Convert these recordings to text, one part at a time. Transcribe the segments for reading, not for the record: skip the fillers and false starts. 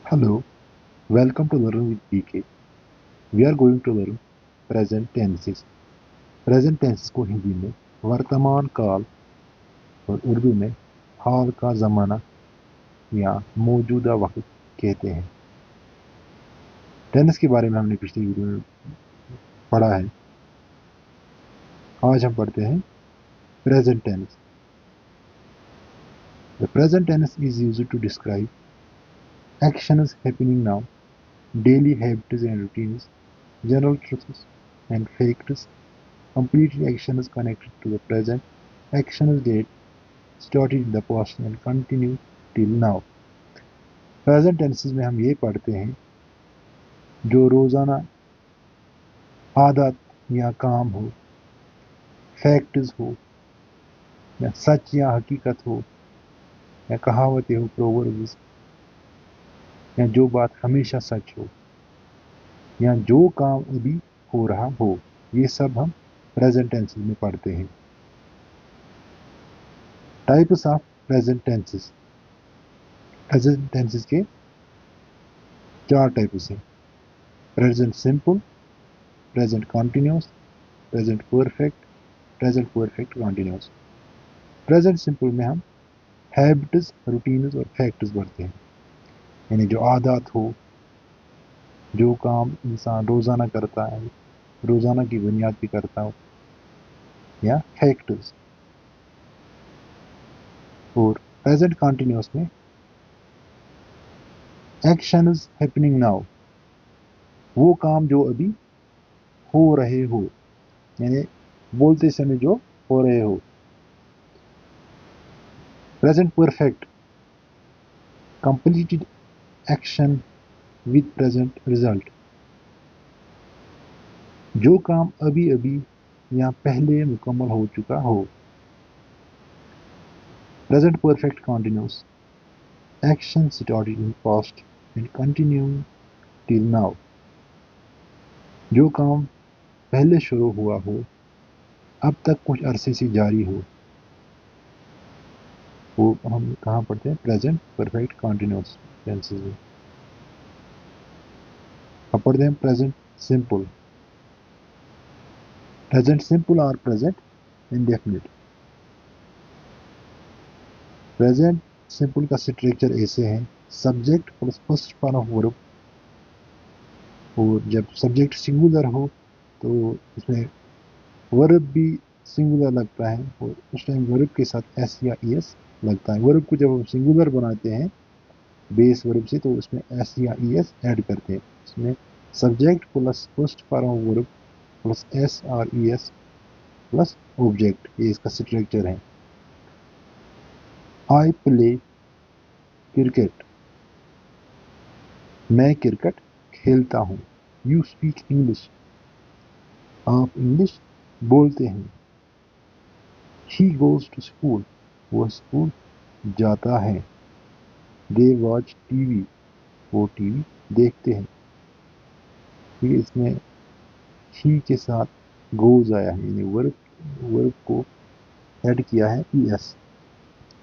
Hello, welcome to Learn with PK. We are going to learn present tenses. Present tense को हिंदी में वर्तमान काल और उर्दू में हाल का ज़माना या मौजूदा वक्त कहते हैं। टेंस के बारे में हमने पिछली वीडियो में पढ़ा है। आज हम पढ़ते हैं present tense. The present tense is used to describe actions happening now, daily habits and routines, general truths and facts, completed actions connected to the present, actions that started in the past and continue till now। Present tenses में हम ये पढ़ते हैं जो रोज़ाना आदत या काम हो, फैक्ट्स हो या सच या हकीकत हो या कहावतें हो, प्रोवर्ब्स, या जो बात हमेशा सच हो या जो काम अभी हो रहा हो, ये सब हम प्रेजेंट टेंसेस में पढ़ते हैं। Types of present tenses. Present tenses के 4 टाइप्स हैं। Present simple, present continuous, present perfect, present perfect continuous. Present simple में हम हैबिट्स, रूटीन्स और फैक्ट्स पढ़ते हैं, यानी जो आदत हो, जो काम इंसान रोज़ाना करता है, रोज़ाना की बुनियाद पे करता हो, या फैक्ट्स। और प्रेजेंट कॉन्टिन्यूस में एक्शंस हैपनिंग नाउ, वो काम जो अभी हो रहे हो, यानी बोलते समय जो हो रहे हो। Present perfect, completed action with present result, जो काम अभी अभी या पहले मुकम्मल हो चुका हो। Present perfect continuous, action started in past and continuing till now, जो काम पहले शुरू हुआ हो, अब तक कुछ अरसे से जारी हो, वो हम कहाँ पढ़ते हैं? प्रेजेंट परफेक्ट कॉन्टिन्यूस टेंसेस में। अब पढ़ते हैं प्रेजेंट सिंपल। प्रेजेंट सिंपल और प्रेजेंट इंडेफिनिट। प्रेजेंट सिंपल का स्ट्रक्चर ऐसे है: subject plus first form of verb, और जब सब्जेक्ट सिंगुलर हो तो इसमें वर्ब भी सिंगुलर लगता है, और उस टाइम वर्ब के साथ एस या ईएस लगता है। वर्ब को जब हम सिंगुलर बनाते हैं बेस वर्ब से, तो उसमें एस या ईएस ऐड करते हैं। इसमें subject plus first form of verb plus S और ईएस प्लस ऑब्जेक्ट, ये इसका स्ट्रक्चर है। आई प्ले क्रिकेट, मैं क्रिकेट खेलता हूँ। यू स्पीक इंग्लिश, आप इंग्लिश बोलते हैं। ही गोज टू स्कूल, वह स्कूल जाता है। दे वॉच टीवी, वो टीवी देखते हैं। ठीक है, इसमें ही के साथ गोज आया है, यानी वर्ब को ऐड किया है ईएस,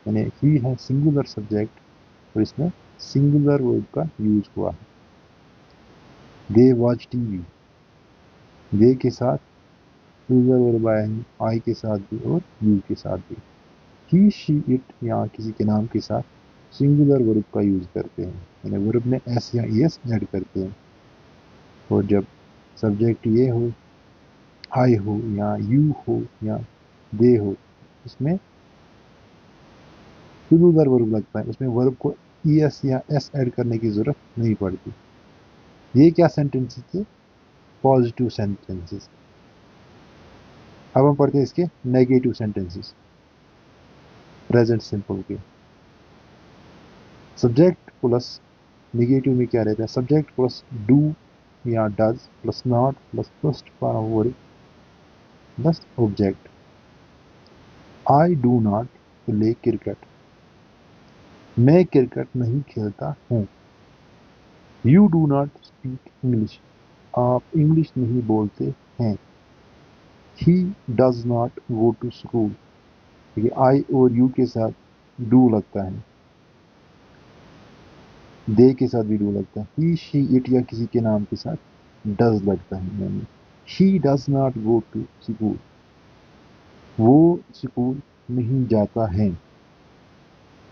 यानी ही है सिंगुलर सब्जेक्ट और इसमें सिंगुलर वर्ब का यूज हुआ है। दे वॉच टीवी, दे के साथ सिंगुलर वर्ब आया है, आई के साथ भी और यू के साथ भी। ही शी इट या किसी के नाम के साथ सिंगुलर वर्ब का यूज करते हैं, यानी वर्ब में एस या ईएस ऐड करते हैं। और जब सब्जेक्ट ये हो, आई हो या यू हो या दे हो, इसमें सिंगुलर वर्ब लगता है, उसमें वर्ब को ईएस या एस ऐड करने की जरूरत नहीं पड़ती। ये क्या सेंटेंसेस थे? Positive sentences. अब हम पढ़ते हैं इसके नेगेटिव सेंटेंसेस प्रेजेंट सिंपल के। सब्जेक्ट प्लस नेगेटिव में क्या रहता है? सब्जेक्ट प्लस डू या does plus not plus first form verb plus object. I do not play cricket, मैं क्रिकेट नहीं खेलता हूँ। You do not speak English, आप इंग्लिश नहीं बोलते हैं। He does not go to school, ये आई और यू के साथ डू लगता है। दे के साथ भी डू लगता है, ही शी इट या किसी के नाम के साथ डज लगता है, यानी he does not go to school, वो स्कूल नहीं जाता है।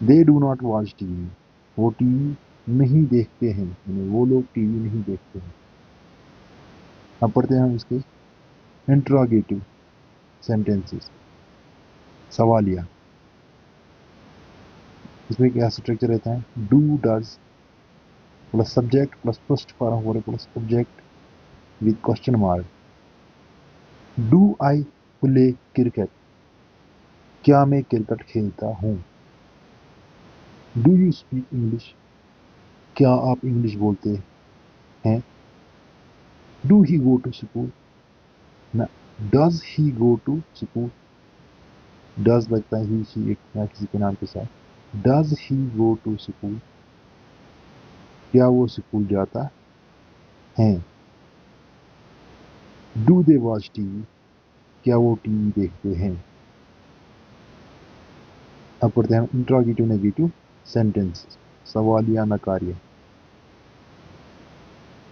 They do not watch TV, वो टीवी नहीं देखते हैं, यानी वो लोग टीवी नहीं देखते हैं। अब पढ़ते हैं हम इसके इंट्रोगेटिव सेंटेंसेस, सवालिया। इसमें क्या स्ट्रक्चर रहता है, do does plus subject plus first form verb plus object with question mark. Do I play cricket, क्या मैं क्रिकेट खेलता हूँ। डू यू स्पीक इंग्लिश, क्या आप इंग्लिश बोलते हैं। Do he go to school, ना does he go to school, does लगता है ही शी इट या किसी के नाम के साथ। Does he go to school, क्या वो स्कूल जाता है। डू दे वॉच टीवी, क्या वो टीवी देखते हैं। अब पढ़ते हैं इंट्रोगेटिव नेगेटिव सेंटेंसेस, सवालिया नकार्य।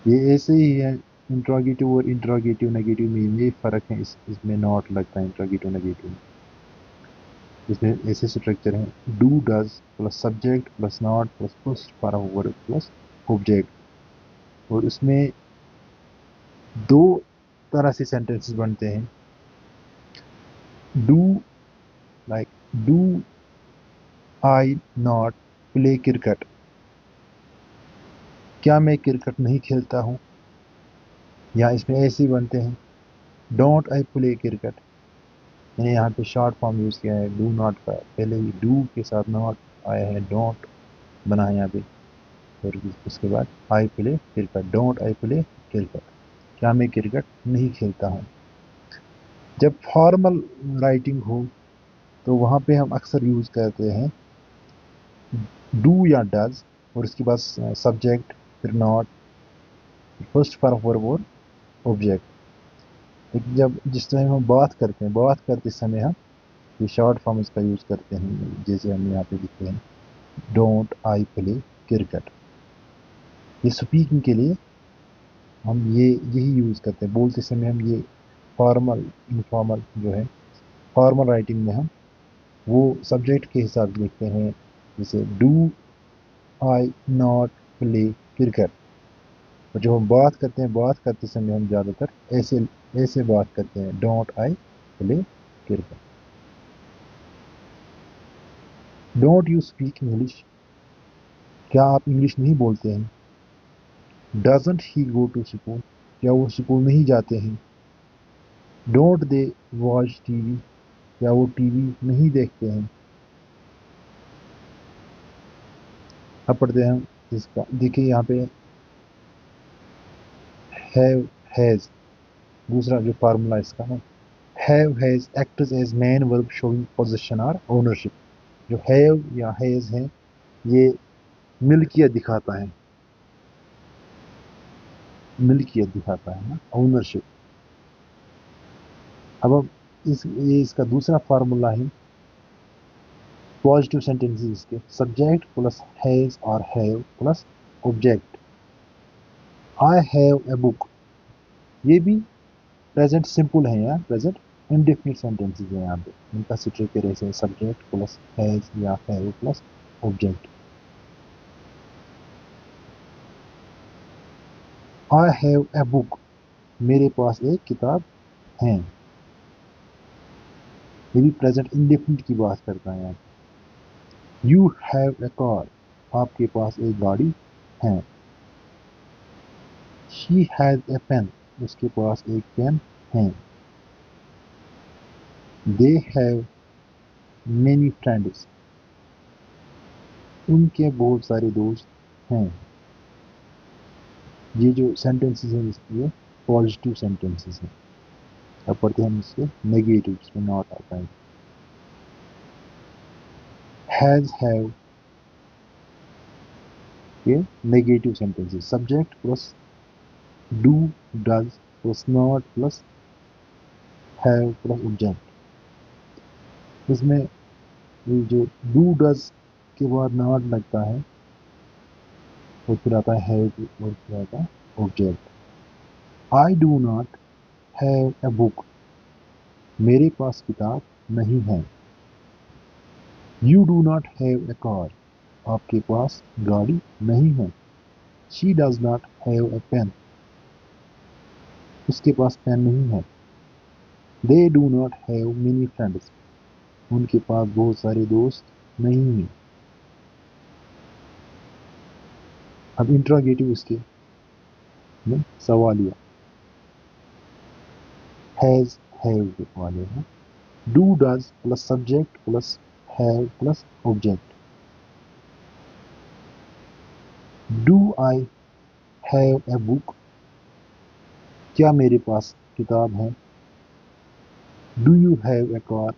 ये ऐसे ही है, इंट्रोगेटिव और इंट्रोगेटिव नेगेटिव में ये फर्क है, इसमें नॉट लगता है इंट्रोगेटिव नेगेटिव में। इसमें ऐसे स्ट्रक्चर है, do does plus subject plus not plus first form verb plus object. और इसमें दो तरह से सेंटेंसेस बनते हैं। Do like do I not play cricket, क्या मैं क्रिकेट नहीं खेलता हूँ। या इसमें ऐसे ही बनते हैं, डोंट आई प्ले क्रिकेट, मैंने यहाँ पे शॉर्ट फॉर्म यूज किया है डू नॉट का, पहले ही डू के साथ नॉट आया है, डोंट बना है यहाँ पे, और उसके बाद आई play cricket, don't I play cricket, क्या मैं क्रिकेट नहीं खेलता हूँ। जब फॉर्मल राइटिंग हो तो वहाँ पे हम अक्सर यूज करते हैं डू या डज, और उसके बाद सब्जेक्ट, फिर नॉट, फर्स्ट फॉर्म वर्ब और ऑब्जेक्ट। लेकिन जब जिस टाइम हम बात करते हैं, बात करते समय हम ये शॉर्ट फॉर्म इसका यूज करते हैं, जैसे हम यहाँ पे लिखते हैं डोंट आई प्ले क्रिकेट। ये स्पीकिंग के लिए हम ये यही यूज करते हैं, बोलते समय हम ये फॉर्मल इनफॉर्मल जो है, फॉर्मल राइटिंग में हम वो सब्जेक्ट के हिसाब से लिखते हैं, जैसे do I not play cricket. और जब हम बात करते हैं, बात करते समय हम ज़्यादातर ऐसे ऐसे बात करते हैं, don't I play cricket. Don't you speak English, क्या आप इंग्लिश नहीं बोलते हैं। Doesn't he go to school, क्या वो स्कूल नहीं जाते हैं। डोंट दे वॉच टीवी, क्या वो टीवी नहीं देखते हैं। अब पढ़ते हैं इसका, देखिए यहाँ पे हैव हैज, दूसरा जो फार्मूला इसका है, have has acts as main verb showing possession और ओनरशिप। जो हैव या हैज है, ये मिल्कियत दिखाता है, मिल्कियत दिखाता है ना, ओनरशिप। अब ये इसका दूसरा फार्मूला है, पॉजिटिव सेंटेंसेस इसके, सब्जेक्ट प्लस हैज और have plus object. I have a book, ये भी प्रेजेंट सिंपल है यार, प्रेजेंट इंडेफिनिट सेंटेंसेस है यहाँ पे, इनका स्ट्रक्चर ऐसे सब्जेक्ट प्लस हैज या have plus object. I have a book, मेरे पास एक किताब है, ये भी प्रेजेंट इंडेफिनिट की बात करता है यहाँ पे। यू हैव ए कार, आपके पास एक गाड़ी है। शी हैज ए पेन, उसके पास एक पेन है। दे हैव मेनी फ्रेंड्स, उनके बहुत सारे दोस्त हैं। ये जो सेंटेंसेस हैं इसके पॉजिटिव सेंटेंसेस हैं। अब पढ़ते हैं हम इसके नेगेटिव, इसमें नॉट आता है। हैज हैव के negative sentences, subject plus do does plus not plus have plus object. इसमें ये जो डू डज के बाद नॉट लगता है, और फिर आता है हैव और फिर आता है object. I do not have a book, मेरे पास किताब नहीं है। You do not have a car, आपके पास गाड़ी नहीं है। She does not have a pen, उसके पास पेन नहीं है। They do not have many friends, उनके पास बहुत सारे दोस्त नहीं हैं। अब इंट्रोगेटिव इसके में सवालिया हैज हैव वाले हैं। Do does plus subject plus have plus object. Do I have a book, क्या मेरे पास किताब है। Do you have a car,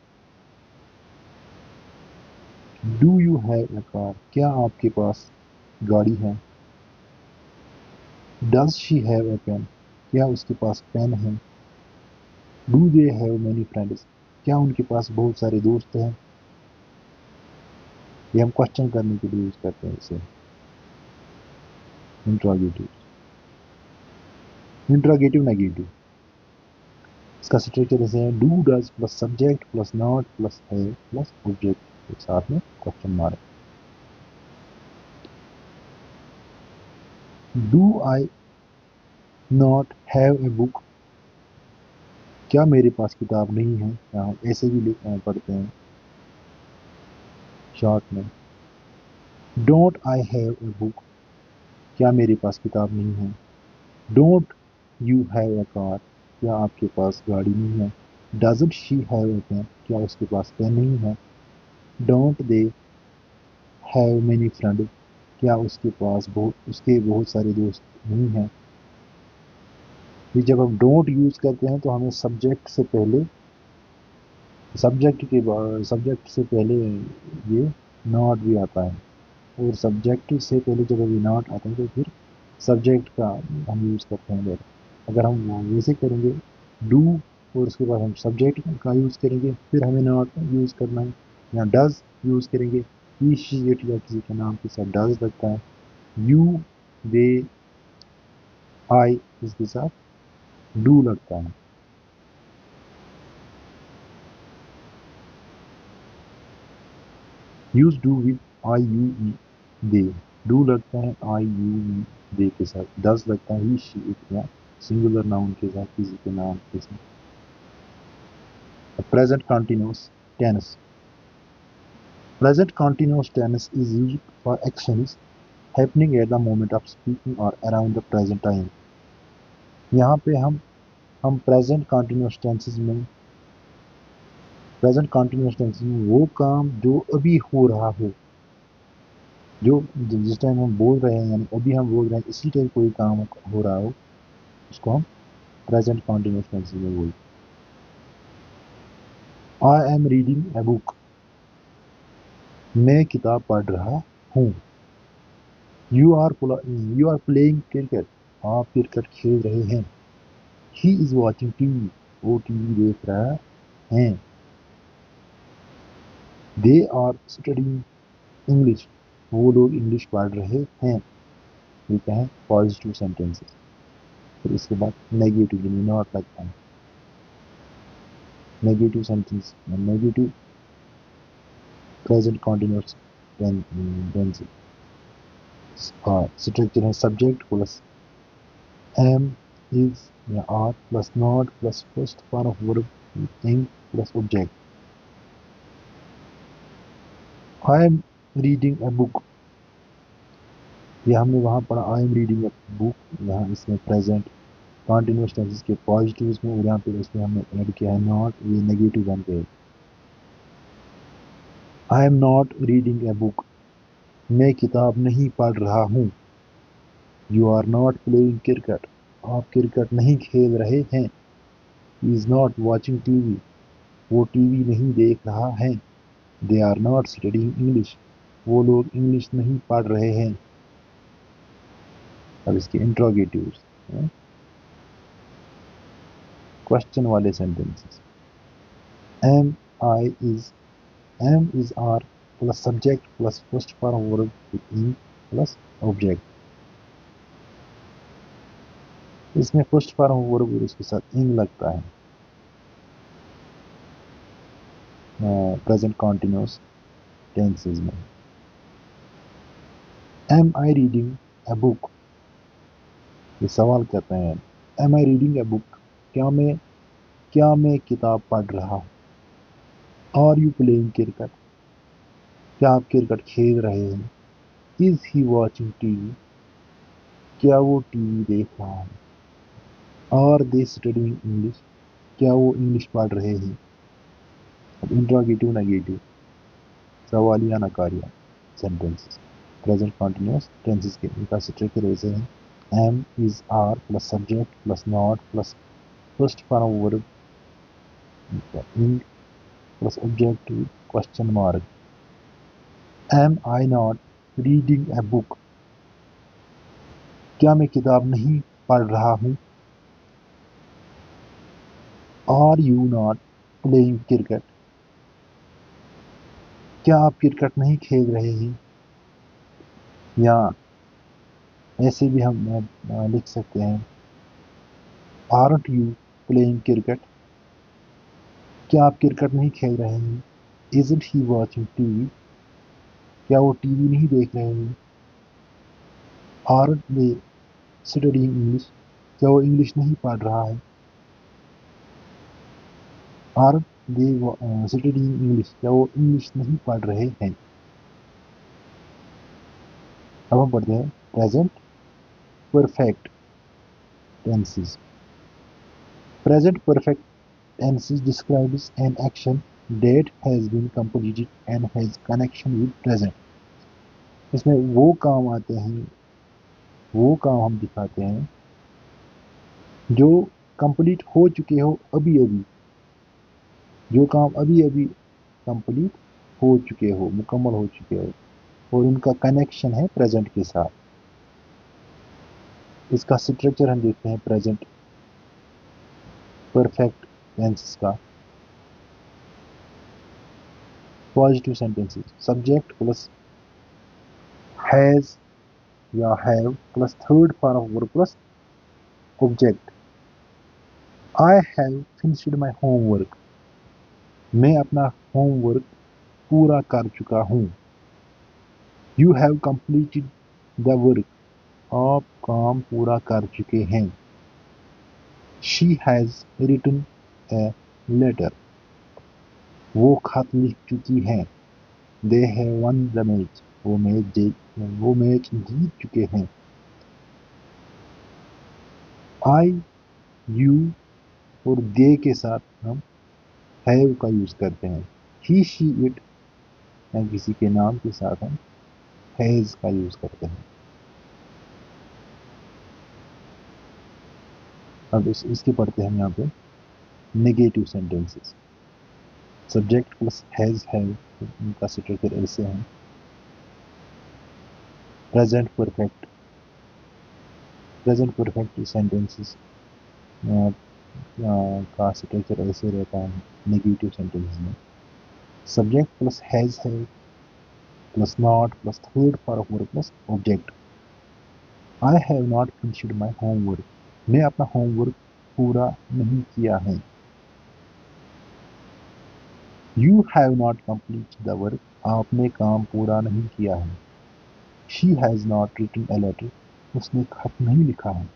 do you have a car, क्या आपके पास गाड़ी है। Does she have a pen, क्या उसके पास पेन है। Do they have many friends, क्या उनके पास बहुत सारे दोस्त हैं। ये हम क्वेश्चन करने के लिए यूज करते हैं इसे। इंट्रोगेटिव, इंट्रोगेटिव नेगेटिव, इसका स्ट्रक्चर ऐसे है। Do does plus subject plus not plus है प्लस ऑब्जेक्ट एक साथ में question mark. Do I not have a book, क्या मेरे पास किताब नहीं है। यहाँ ऐसे भी पढ़ते हैं शॉर्ट में। Don't I have a book, क्या मेरे पास किताब नहीं है। Don't you have a car, क्या आपके पास गाड़ी नहीं है। Doesn't she have a pen, क्या उसके पास पेन नहीं है। Don't they have many friend, क्या उसके बहुत सारे दोस्त नहीं हैं। ये जब हम डोंट यूज करते हैं तो हमें सब्जेक्ट से पहले ये नॉट भी आता है, और सब्जेक्ट से पहले जब अभी नॉट आता है तो फिर सब्जेक्ट का हम यूज करते हैं फिर। अगर हम वैसे करेंगे डू और उसके बाद हम सब्जेक्ट का यूज करेंगे, फिर हमें नॉट यूज करना है। या डज यूज करेंगे, ही शी इट या किसी के नाम के साथ डज लगता है। यू दे आई इसके साथ डू लगता है। Use do with I you E they, do लगता है आई यू ई दे के साथ। डज लगता है ही शी इट या सिंगुलर नाउन के साथ किसी के नाम के साथ। Present continuous tense, present continuous tense is used for actions happening at the moment of speaking or around the present time। यहाँ पे हम प्रेजेंट कंटिन्यूस टेंसेस में वो काम जो अभी हो रहा हो, जो जिस टाइम हम बोल रहे हैं, यानी अभी हम बोल रहे हैं इसी टाइम कोई काम हो रहा हो, उसको हम प्रेजेंट कंटिन्यूस टेंसेस में बोलते हैं। आई एम रीडिंग ए बुक, मैं किताब पढ़ रहा हूँ। यू आर प्लेइंग क्रिकेट, आप क्रिकेट खेल रहे हैं। ही इज वॉचिंग टीवी, वो टीवी देख रहा है। दे आर स्टडिंग इंग्लिश, वो लोग इंग्लिश पढ़ रहे हैं। ये क्या है, पॉजिटिव सेंटेंसेस। फिर इसके बाद नेगेटिव यानी नॉट लगता है। Negative sentence, negative present continuous tense का स्ट्रक्चर है सब्जेक्ट प्लस एम इज या are plus not plus first part of verb thing plus object. I am reading a book, ये हमने वहाँ पढ़ा I am reading a book, यहाँ इसमें present continuous tenses के पॉजिटिव में, और यहाँ पे इसमें हमने ऐड किया है नॉट, ये नेगेटिव बन गए। I am not reading a book, मैं किताब नहीं पढ़ रहा हूँ। You are not playing cricket, आप क्रिकेट नहीं खेल रहे हैं। He is not watching TV, वो टीवी नहीं देख रहा है। They are not studying English, वो लोग इंग्लिश नहीं पढ़ रहे हैं। अब इसके इंट्रोगेटिव्स, क्वेश्चन वाले sentences. Am I is, am is are plus subject plus first form verb in plus object. इसमें फर्स्ट फॉर्म ऑफ वर्ब और उसके साथ ing लगता है प्रेजेंट कॉन्टिन्यूस टेंसेस में। Am I reading a book, ये सवाल करते हैं। Am I reading a book, क्या मैं किताब पढ़ रहा हूँ। आर यू प्लेइंग क्रिकेट, क्या आप क्रिकेट खेल रहे हैं। इज ही वॉचिंग टीवी, क्या वो टीवी देख रहा है। आर दे स्टडीइंग इंग्लिश, क्या वो इंग्लिश पढ़ रहे हैं। अब इंट्रोगेटिव नेगेटिव, सवालिया नकारिया सेंटेंसेस। प्रेजेंट कॉन्टिन्यूस टेंसेस के इनका स्ट्रक्चर ऐसे है। Am is are plus subject plus not plus first form verb in plus object question mark. Am I not reading a book, क्या मैं किताब नहीं पढ़ रहा हूँ। Are you not playing cricket, क्या आप क्रिकेट नहीं खेल रहे हैं। या ऐसे भी हम लिख सकते हैं आरंट यू प्लेइंग क्रिकेट, क्या आप क्रिकेट नहीं खेल रहे हैं। इजंट ही वॉचिंग टीवी, क्या वो टीवी नहीं देख रहे हैं। आरंट दे स्टडीइंग इंग्लिश, क्या वो इंग्लिश नहीं पढ़ रहा है। आरंट दे स्टडीइंग इंग्लिश, क्या वो इंग्लिश नहीं पढ़ रहे हैं। अब हम पढ़ते हैं present perfect tenses. Present perfect tenses describes an action that has been completed and has connection with present। इसमें वो काम आते हैं, वो काम हम दिखाते हैं जो कंप्लीट हो चुके हो अभी अभी, जो काम अभी अभी कंप्लीट हो चुके हो, मुकम्मल हो चुके हो और उनका कनेक्शन है प्रेजेंट के साथ। इसका स्ट्रक्चर हम देखते हैं प्रेजेंट परफेक्ट टेंसेस का। Positive sentences, subject plus has या have plus third form of verb plus object. I have finished my homework, मैं अपना होमवर्क पूरा कर चुका हूँ। You have completed the work, आप काम पूरा कर चुके हैं। She has written a letter, वो खत लिख चुकी हैं। They have won the match, वो मैच जीत चुके हैं। आई यू और दे के साथ हम हैव का यूज करते हैं। ही शी इट या किसी के नाम के साथ हम हैज का यूज करते हैं। अब इसके पढ़ते हैं हम यहाँ पे negative sentences. Subject plus has have, इनका स्ट्रक्चर ऐसे है। Present perfect, present perfect sentences का स्ट्रक्चर ऐसे रहता है नेगेटिव सेंटेंसेस में। Subject plus has have plus not plus third form of verb plus object. I have not finished my homework, मैं अपना होमवर्क पूरा नहीं किया है। You have not completed the work, आपने काम पूरा नहीं किया है। She has not written a letter, उसने खत नहीं लिखा है।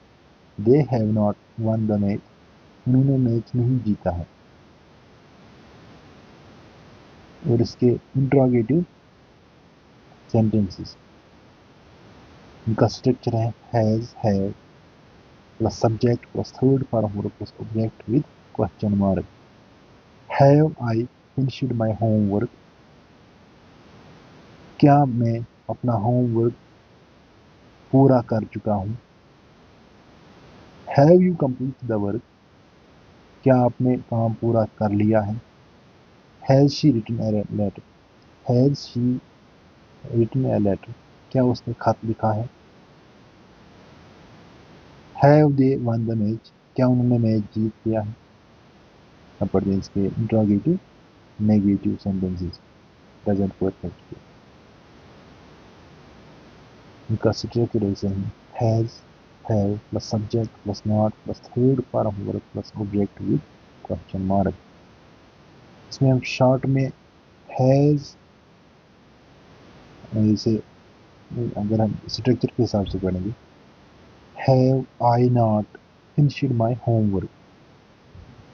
They have not won the match, उन्होंने मैच नहीं जीता है। और इसके इंट्रोगेटिव सेंटेंसेस, इनका स्ट्रक्चर है has have plus subject plus third form verb plus object with question mark. Have I finished my homework, क्या मैं अपना होमवर्क पूरा कर चुका हूँ। Have you complete the work, क्या आपने काम पूरा कर लिया है। Has she written a letter, has she written a letter, क्या उसने खत लिखा है। Have they won the match, क्या उन्होंने मैच जीत लिया है। अब पढ़ते हैं इसके interrogative negative sentences present perfect के। इनका स्ट्रक्चर ऐसे हैं has have plus subject plus not plus third form of verb plus object with question mark। इसमें हम शॉर्ट में हैज, जैसे अगर हम स्ट्रक्चर के हिसाब से पढ़ेंगे, have I not finished my homework.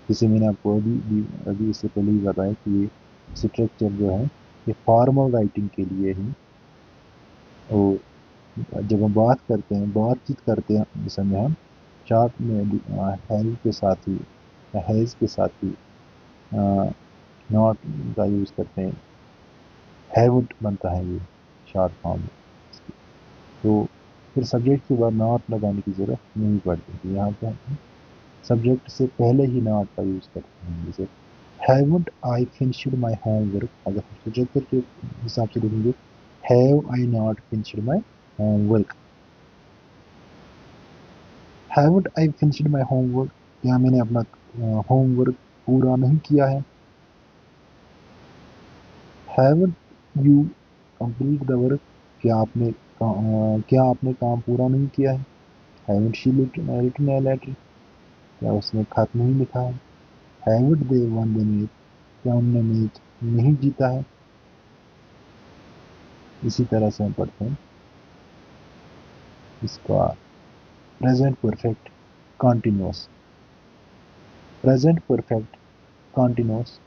जैसे मैंने आपको अभी इससे पहले ही बताया कि ये स्ट्रक्चर जो है ये फॉर्मल राइटिंग के लिए ही, और जब हम बातचीत करते हैं इस समय हम शॉर्ट में हैव के साथ ही या हैज़ के साथ ही नॉट का यूज़ करते हैं, हैवंट बनता है ये शॉर्ट फॉर्म में। तो फिर सब्जेक्ट के बाद नॉट लगाने की ज़रूरत नहीं पड़ती, तो यहाँ पे हम सब्जेक्ट से पहले ही नॉट का यूज़ करते हैं। जैसे haven't I finished my homework, अगर हम सब्जेक्ट के हिसाब से देखेंगे have I not finished my homework. Haven't I finished my homework, क्या मैंने अपना होमवर्क पूरा नहीं किया है। Haven't you complete the work, क्या आपने काम पूरा नहीं किया है। Haven't she written a letter, क्या उसने खत नहीं लिखा है। Haven't they won the match, क्या उन्होंने मैच नहीं जीता है। इसी तरह से हम पढ़ते हैं इसका present perfect continuous. Present perfect continuous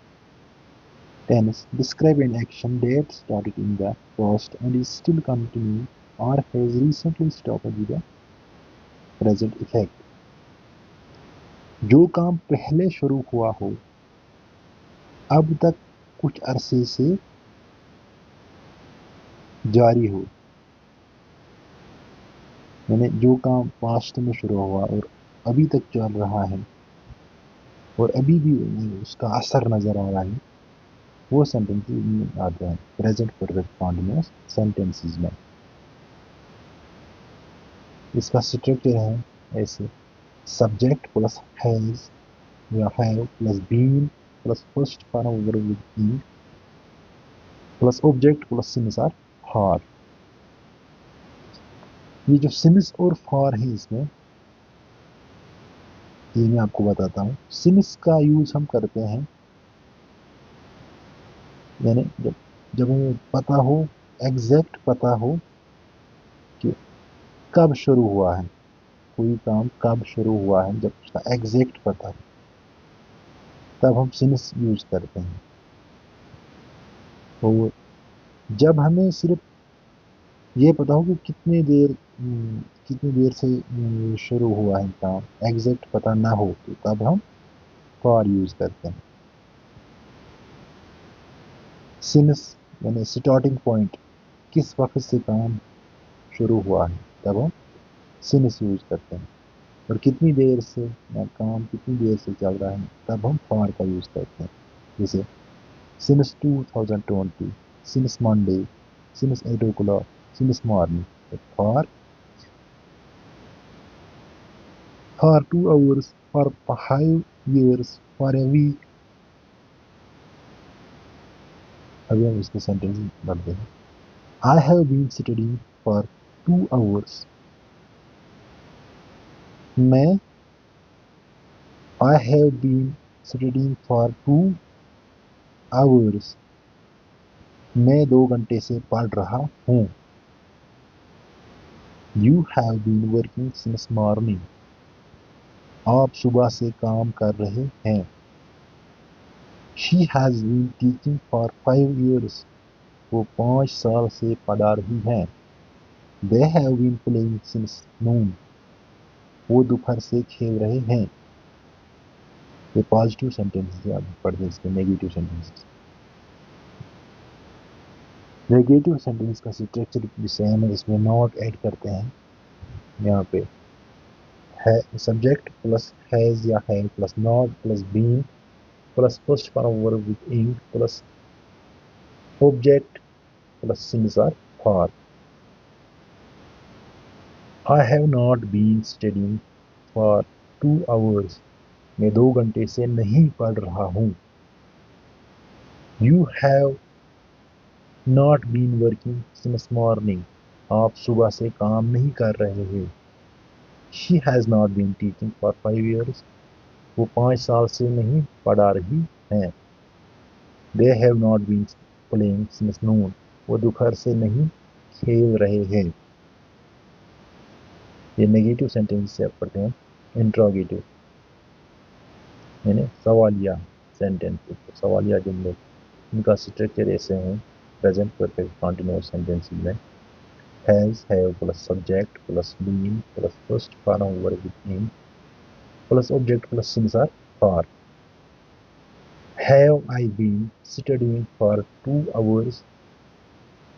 tense describe an action that started in the past and is still continuing or has recently stopped with the present effect। जो काम पहले शुरू हुआ हो, अब तक कुछ अरसे से जारी हो, यानी जो काम पास्ट में शुरू हुआ और अभी तक चल रहा है और अभी भी उसका असर नजर आ रहा है, वो सेंटेंसेस आते हैं प्रेजेंट परफेक्ट कॉन्टिन्यूअस सेंटेंसेस में। इसका स्ट्रक्चर है ऐसे, सब्जेक्ट प्लस हैज या have plus been plus first form verb with ing plus object plus since or for. ये जो सिंस और फॉर है इसमें, ये मैं आपको बताता हूँ। सिंस का यूज हम करते हैं यानी जब हमें पता हो, एग्जैक्ट पता हो कि कब शुरू हुआ है, कोई काम कब शुरू हुआ है, जब उसका एग्जैक्ट पता है तब हम सिंस यूज करते हैं। और जब हमें सिर्फ ये पता हो कि कितनी देर से शुरू हुआ है काम, एग्जैक्ट पता ना हो, तो तब हम फॉर यूज करते हैं। सिंस यानी स्टार्टिंग पॉइंट, किस वक्त से काम शुरू हुआ है, तब हम सिंस यूज करते हैं। और कितनी देर से या काम कितनी देर से चल रहा है, तब हम फॉर का यूज करते हैं। जैसे since 2020, since Monday, since 8 o'clock, since morning. for 2 hours, for 5 years, for a week। अभी हम इसके सेंटेंस पढ़ते हैं। I have been studying for 2 hours। मैं I have been studying for 2 hours। मैं 2 घंटे से पढ़ रहा हूँ। You have been working since morning। आप सुबह से काम कर रहे हैं। She has been teaching for 5 years। वो 5 साल से पढ़ा रही हैं। They have been playing since noon। वो दोपहर से खेल रहे हैं। ये पॉजिटिव सेंटेंसेस है, आप पढ़ते हैं इसके नेगेटिव सेंटेंसेस। नेगेटिव सेंटेंस का स्ट्रक्चर जिसे हम इसमें नॉट ऐड करते हैं, यहाँ पे है सब्जेक्ट प्लस हैज या है plus not plus been plus first form verb with ing plus object plus since or for. I have not been studying for 2 hours। मैं 2 घंटे से नहीं पढ़ रहा हूँ। You have not been working since morning. आप सुबह से काम नहीं कर रहे हैं। She has not been teaching for 5 years. वो 5 साल से नहीं पढ़ा रही हैं. They have not been playing since noon. वो दोपहर से नहीं खेल रहे हैं. ये नेगेटिव सेंटेंस से आप पढ़ते हैं. इंट्रोगेटिव यानी सवालिया सेंटेंस, सवालिया जुमले. इनका स्ट्रक्चर ऐसे हैं प्रेजेंट परफेक्ट कंटिन्यूअस सेंटेंसेस में. Has, have plus subject plus been plus first form verb with ing plus object plus since or for. Have I been studying for 2 hours.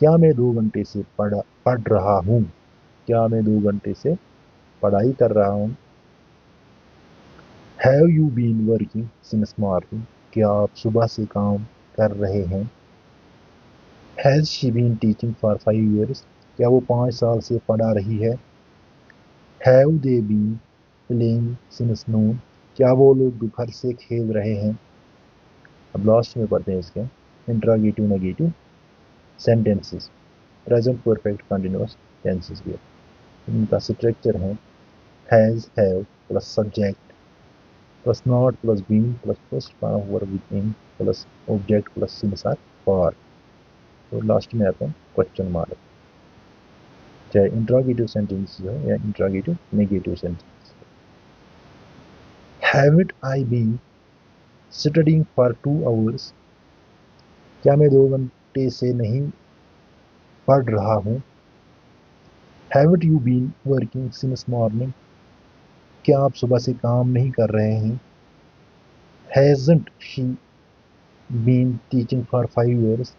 क्या मैं 2 घंटे से पढ़ रहा हूँ. क्या मैं 2 घंटे से पढ़ाई कर रहा हूँ. Have you been working since morning. क्या आप सुबह से काम कर रहे हैं. Has she been teaching for 5 years. क्या वो 5 साल से पढ़ा रही है. Have they been playing since noon. क्या वो लोग दोपहर से खेल रहे हैं. अब लास्ट में पढ़ते हैं इसके interrogative negative sentences. Present perfect continuous tenses भी. इनका स्ट्रक्चर है has, have plus subject plus not plus been plus first form of verb with ing plus object plus since or for. तो लास्ट में आता है क्वेश्चन मार्क. चाहे interrogative sentence हो या interrogative negative sentence. Haven't I been studying for 2 hours. क्या मैं 2 घंटे से नहीं पढ़ रहा हूँ. Haven't you been working since morning. क्या आप सुबह से काम नहीं कर रहे हैं. Hasn't she been teaching for 5 years.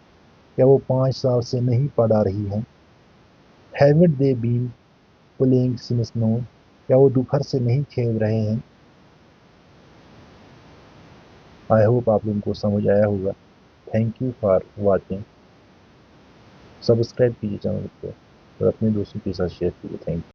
क्या वो 5 साल से नहीं पढ़ा रही है. Haven't they been playing since noon. क्या वो दोपहर से नहीं खेल रहे हैं. आई होप आप लोगों को समझ आया होगा. Thank you for watching. Subscribe कीजिए चैनल को और अपने दोस्तों के साथ शेयर कीजिए. Thank you.